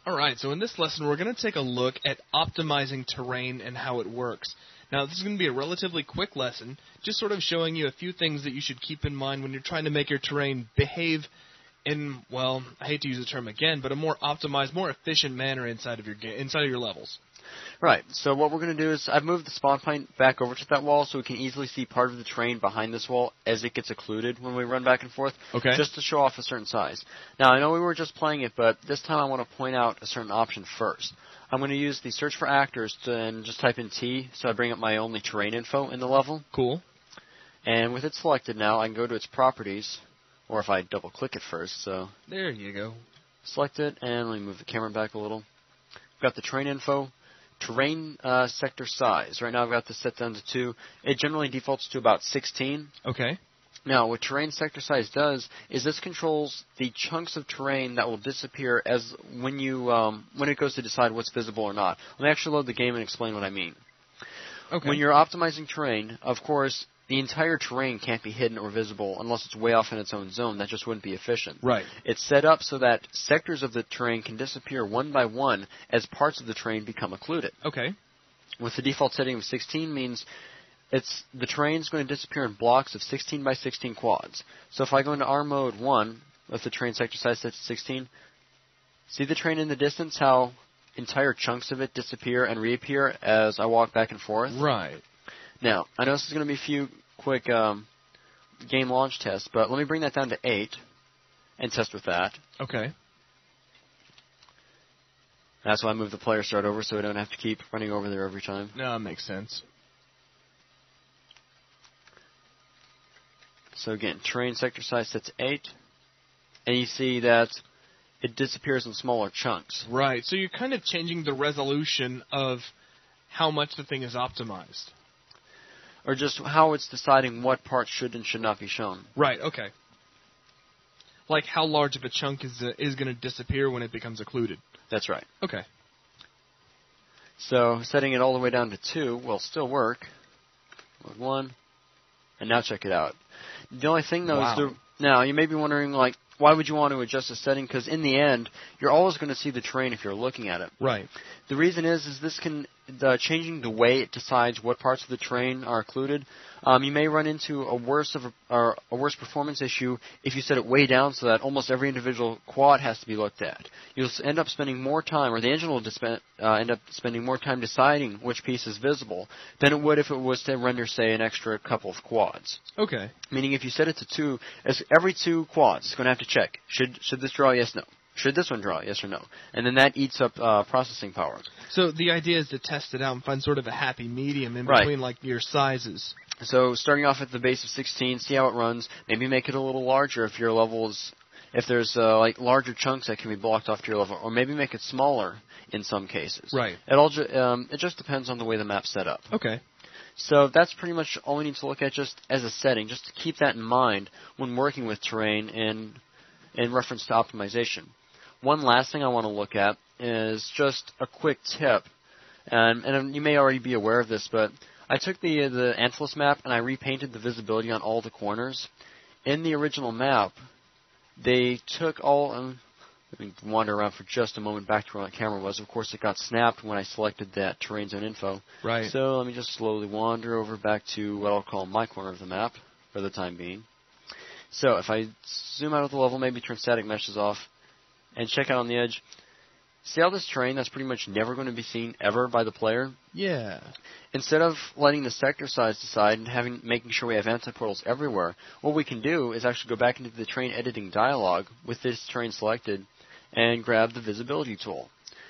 Alright, so in this lesson we're going to take a look at optimizing terrain and how it works. Now this is going to be a relatively quick lesson, just sort of showing you a few things that you should keep in mind when you're trying to make your terrain behave in, well, I hate to use the term again, but a more optimized, more efficient manner inside of your levels. Right, so what we're going to do is I've moved the spawn point back over to that wall so we can easily see part of the terrain behind this wall as it gets occluded when we run back and forth, just to show off a certain size. Now, I know we were just playing it, but this time I want to point out a certain option first. I'm going to use the search for actors and just type in T, so I bring up my only terrain info in the level. Cool. And with it selected now, I can go to its properties, or if I double-click it first, so... There you go. Select it, and let me move the camera back a little. Got the terrain info. Terrain sector size. Right now I've got this set down to 2. It generally defaults to about 16. Okay. Now, what terrain sector size does is this controls the chunks of terrain that will disappear as when it goes to decide what's visible or not. Let me actually load the game and explain what I mean. Okay. When you're optimizing terrain, of course, the entire terrain can't be hidden or visible unless it's way off in its own zone. That just wouldn't be efficient. Right. It's set up so that sectors of the terrain can disappear one by one as parts of the terrain become occluded. Okay. With the default setting of 16 means the terrain's going to disappear in blocks of 16 by 16 quads. So if I go into R mode 1 with the terrain sector size set to 16, see the terrain in the distance, how entire chunks of it disappear and reappear as I walk back and forth? Right. Now, I know this is going to be a few quick game launch tests, but let me bring that down to 8 and test with that. Okay. That's why I moved the player start over so we don't have to keep running over there every time. No, that makes sense. So again, terrain sector size set to 8, and you see that it disappears in smaller chunks. Right, so you're kind of changing the resolution of how much the thing is optimized. Or just how it's deciding what parts should and should not be shown. Right, okay. Like how large of a chunk is going to disappear when it becomes occluded. That's right. Okay. So setting it all the way down to 2 will still work. Mode 1. And now check it out. The only thing, though, is now you may be wondering, like, why would you want to adjust the setting? Because in the end, you're always going to see the terrain if you're looking at it. Right. The reason is this can changing the way it decides what parts of the terrain are occluded. You may run into a worse performance issue if you set it way down so that almost every individual quad has to be looked at. You'll end up spending more time, or the engine will end up spending more time deciding which piece is visible than it would if it was to render, say, an extra couple of quads. Okay. Meaning if you set it to 2, every 2 quads it's going to have to check. Should this draw? Yes, no. Should this one draw? Yes or no? And then that eats up processing power. So the idea is to test it out and find sort of a happy medium in between, like, your sizes. So starting off at the base of 16, see how it runs. Maybe make it a little larger if your level is, if there's like larger chunks that can be blocked off to your level, or maybe make it smaller in some cases. Right. It just depends on the way the map's set up. Okay. So that's pretty much all we need to look at just as a setting, just to keep that in mind when working with terrain and in reference to optimization. One last thing I want to look at is just a quick tip, and you may already be aware of this, but I took the Antlers map and I repainted the visibility on all the corners. In the original map, they took all... let me wander around for just a moment back to where my camera was. Of course, it got snapped when I selected that terrain zone info. Right. So let me just slowly wander over back to what I'll call my corner of the map for the time being. So if I zoom out of the level, maybe turn static meshes off, and check out on the edge, see all this terrain that's pretty much never going to be seen ever by the player? Yeah. Instead of letting the sector size decide and making sure we have anti-portals everywhere, what we can do is actually go back into the terrain editing dialog with this terrain selected and grab the visibility tool.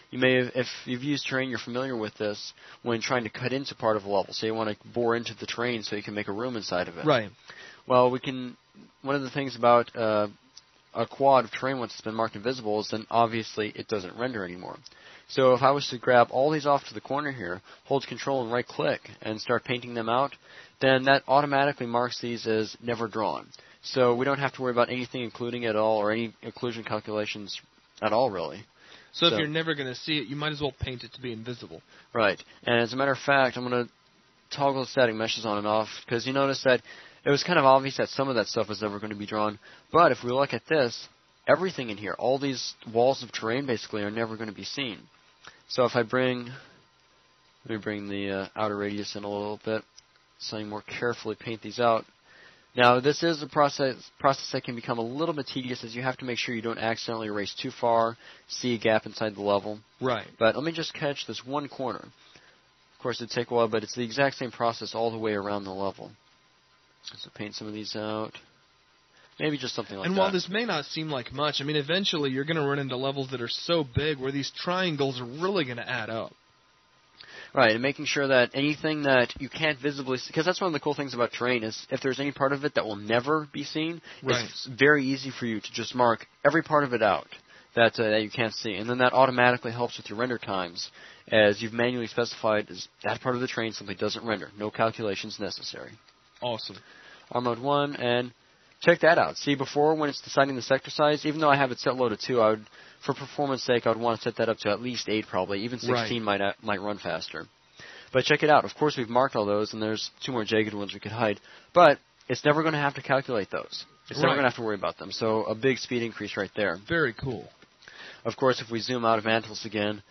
You may have, if you've used terrain, you're familiar with this when trying to cut into part of a level. Say you want to bore into the terrain so you can make a room inside of it. Right. Well, one of the things about a quad of terrain once it's been marked invisible is then obviously it doesn't render anymore. So if I was to grab all these off to the corner here, hold Control and right-click, and start painting them out, then that automatically marks these as never drawn. So we don't have to worry about anything including at all or any occlusion calculations at all, really. So if you're never going to see it, you might as well paint it to be invisible. Right. And as a matter of fact, I'm going to toggle the static meshes on and off, because you notice that it was kind of obvious that some of that stuff was never going to be drawn. But if we look at this, everything in here. All these walls of terrain basically are never going to be seen. So if I let me bring the outer radius in a little bit so I more carefully paint these out. Now this is a process that can become a little bit tedious, as you have to make sure you don't accidentally erase too far, see a gap inside the level. Right. But let me just catch this one corner. Of course, it'd take a while, but it's the exact same process all the way around the level. So paint some of these out. Maybe just something like that. And while this may not seem like much, I mean, eventually you're going to run into levels that are so big where these triangles are really going to add up. Right, and making sure that anything that you can't visibly see, because that's one of the cool things about terrain, is if there's any part of it that will never be seen, right. It's very easy for you to just mark every part of it out that you can't see. And then that automatically helps with your render times, as you've manually specified as that part of the terrain simply doesn't render. No calculations necessary. Awesome. R mode 1, and check that out. See, before, when it's deciding the sector size, even though I have it set low to 2, for performance sake, I would want to set that up to at least 8 probably. Even 16 right. might run faster. But check it out. Of course, we've marked all those, and there's 2 more jagged ones we could hide. But it's never going to have to calculate those. It's never going to have to worry about them. So a big speed increase right there. Very cool. Of course, if we zoom out of Mantis again,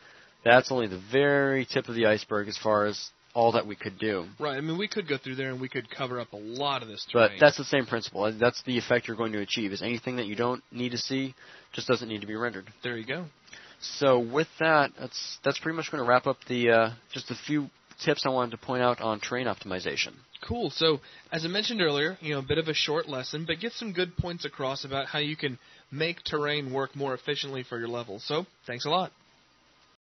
that's only the very tip of the iceberg as far as all that we could do. Right. I mean, we could go through there and we could cover up a lot of this terrain. But that's the same principle. That's the effect you're going to achieve, is anything that you don't need to see just doesn't need to be rendered. There you go. So with that, that's pretty much going to wrap up the just a few tips I wanted to point out on terrain optimization. Cool. So, as I mentioned earlier, a bit of a short lesson, but get some good points across about how you can make terrain work more efficiently for your levels. So, thanks a lot.